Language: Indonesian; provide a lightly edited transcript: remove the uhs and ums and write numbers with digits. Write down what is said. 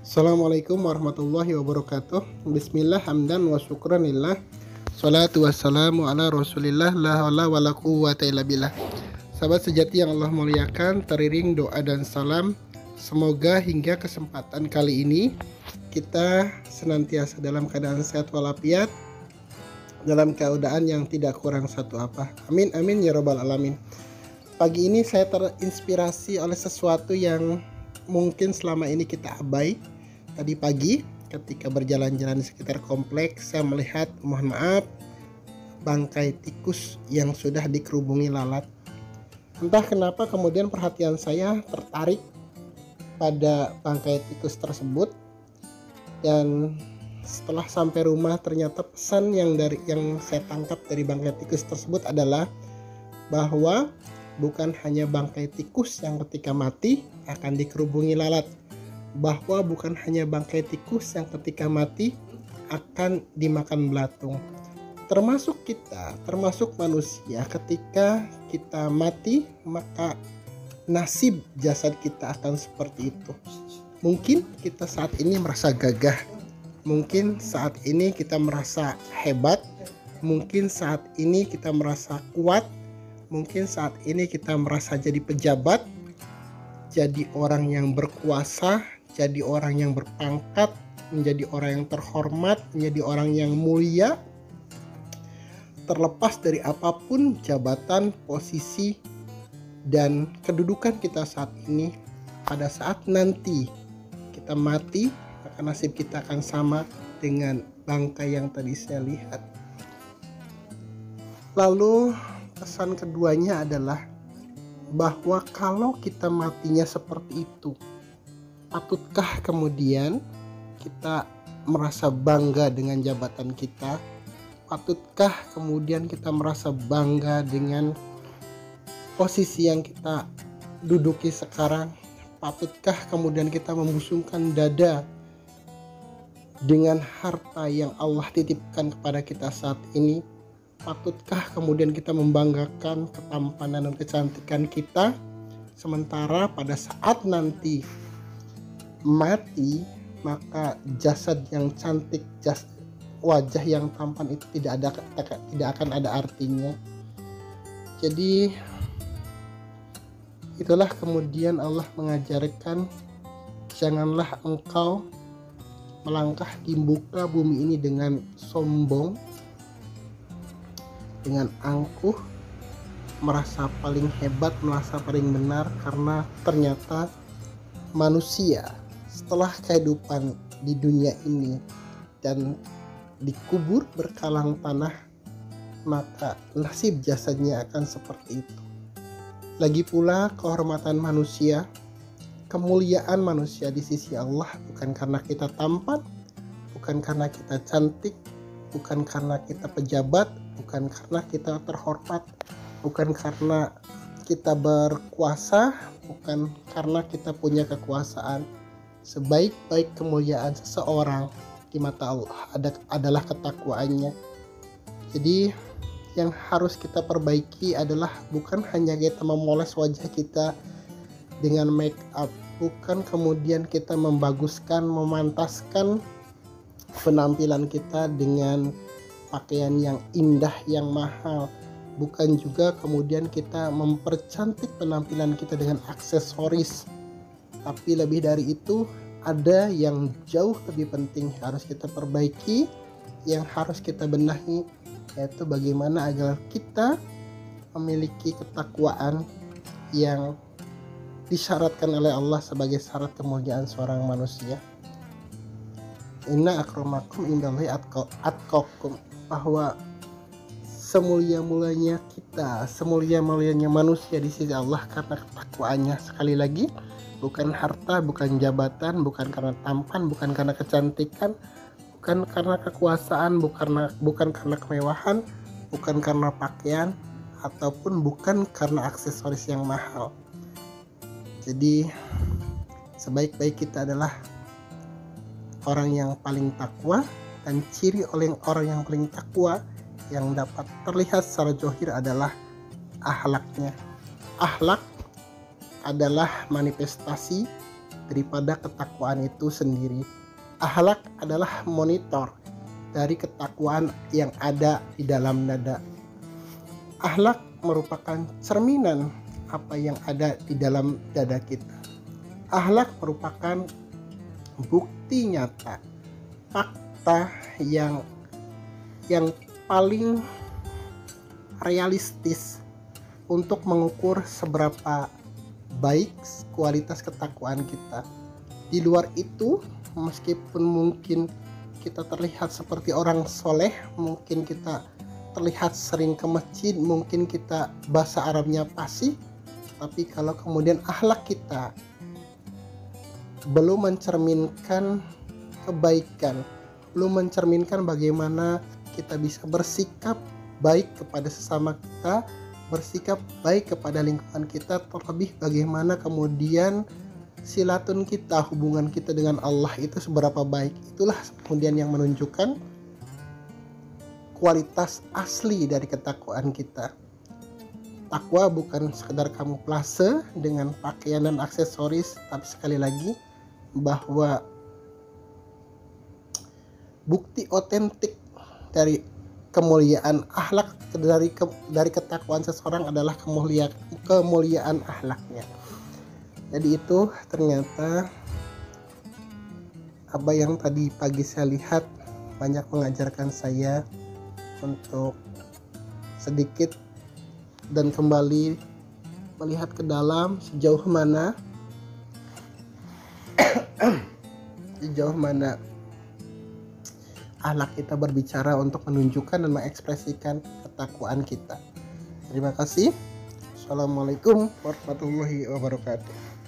Assalamualaikum warahmatullahi wabarakatuh. Bismillah hamdan wa syukranillah. Salatu wassalamu ala rasulillah. La hawla wa la quwwata illa billah. Sahabat sejati yang Allah muliakan, teriring doa dan salam. Semoga hingga kesempatan kali ini kita senantiasa dalam keadaan sehat walafiat, dalam keadaan yang tidak kurang satu apa. Amin amin ya robbal alamin. Pagi ini saya terinspirasi oleh sesuatu yang mungkin selama ini kita abai. Tadi pagi ketika berjalan-jalan di sekitar kompleks, saya melihat, mohon maaf, bangkai tikus yang sudah dikerubungi lalat. Entah kenapa kemudian perhatian saya tertarik pada bangkai tikus tersebut, dan setelah sampai rumah ternyata pesan yang saya tangkap dari bangkai tikus tersebut adalah bahwa bukan hanya bangkai tikus yang ketika mati akan dikerubungi lalat, bahwa bukan hanya bangkai tikus yang ketika mati akan dimakan belatung. Termasuk kita, termasuk manusia, ketika kita mati maka nasib jasad kita akan seperti itu. Mungkin kita saat ini merasa gagah, mungkin saat ini kita merasa hebat, mungkin saat ini kita merasa kuat, mungkin saat ini kita merasa jadi pejabat, jadi orang yang berkuasa, jadi orang yang berpangkat, menjadi orang yang terhormat, menjadi orang yang mulia. Terlepas dari apapun jabatan, posisi, dan kedudukan kita saat ini, pada saat nanti kita mati, maka nasib kita akan sama dengan bangkai yang tadi saya lihat. Lalu pesan keduanya adalah bahwa kalau kita matinya seperti itu, patutkah kemudian kita merasa bangga dengan jabatan kita? Patutkah kemudian kita merasa bangga dengan posisi yang kita duduki sekarang? Patutkah kemudian kita membusungkan dada dengan harta yang Allah titipkan kepada kita saat ini? Patutkah kemudian kita membanggakan ketampanan dan kecantikan kita, sementara pada saat nanti mati maka jasad yang cantik, wajah yang tampan itu tidak akan ada artinya. Jadi itulah kemudian Allah mengajarkan, janganlah engkau melangkah di muka bumi ini dengan sombong, dengan angkuh, merasa paling hebat, merasa paling benar, karena ternyata manusia setelah kehidupan di dunia ini dan dikubur berkalang tanah, maka nasib jasadnya akan seperti itu. Lagi pula kehormatan manusia, kemuliaan manusia di sisi Allah bukan karena kita tampan, bukan karena kita cantik, bukan karena kita pejabat, bukan karena kita terhormat, bukan karena kita berkuasa, bukan karena kita punya kekuasaan. Sebaik-baik kemuliaan seseorang di mata Allah adalah ketakwaannya. Jadi yang harus kita perbaiki adalah bukan hanya kita memoles wajah kita dengan make up, bukan kemudian kita membaguskan, memantaskan penampilan kita dengan pakaian yang indah, yang mahal, bukan juga kemudian kita mempercantik penampilan kita dengan aksesoris. Tapi lebih dari itu, ada yang jauh lebih penting harus kita perbaiki, yang harus kita benahi, yaitu bagaimana agar kita memiliki ketakwaan yang disyaratkan oleh Allah sebagai syarat kemuliaan seorang manusia. Inna akramakum indallahi atqakum, bahwa semulia-mulianya kita, semulia-mulianya manusia di sisi Allah karena ketakwaannya. Sekali lagi, bukan harta, bukan jabatan, bukan karena tampan, bukan karena kecantikan, bukan karena kekuasaan, bukan karena kemewahan, bukan karena pakaian, ataupun bukan karena aksesoris yang mahal. Jadi sebaik-baik kita adalah orang yang paling takwa, dan ciri oleh orang yang paling takwa yang dapat terlihat secara zahir adalah akhlaknya. Akhlak adalah manifestasi daripada ketakwaan itu sendiri. Akhlak adalah monitor dari ketakwaan yang ada di dalam dada. Akhlak merupakan cerminan apa yang ada di dalam dada kita. Akhlak merupakan bukti nyata, fakta yang paling realistis untuk mengukur seberapa baik kualitas ketakwaan kita. Di luar itu, meskipun mungkin kita terlihat seperti orang soleh, mungkin kita terlihat sering ke masjid, mungkin kita bahasa Arabnya fasih, tapi kalau kemudian akhlak kita belum mencerminkan kebaikan, belum mencerminkan bagaimana kita bisa bersikap baik kepada sesama kita, bersikap baik kepada lingkungan kita, terlebih bagaimana kemudian silatun kita, hubungan kita dengan Allah itu seberapa baik. Itulah kemudian yang menunjukkan kualitas asli dari ketakwaan kita. Takwa bukan sekedar kamuflase dengan pakaian dan aksesoris, tapi sekali lagi bahwa bukti otentik dari kemuliaan akhlak dari ketakwaan seseorang adalah kemuliaan akhlaknya. Jadi itu ternyata apa yang tadi pagi saya lihat banyak mengajarkan saya untuk sedikit dan kembali melihat ke dalam sejauh mana akhlak kita berbicara untuk menunjukkan dan mengekspresikan ketakwaan kita. Terima kasih. Assalamualaikum warahmatullahi wabarakatuh.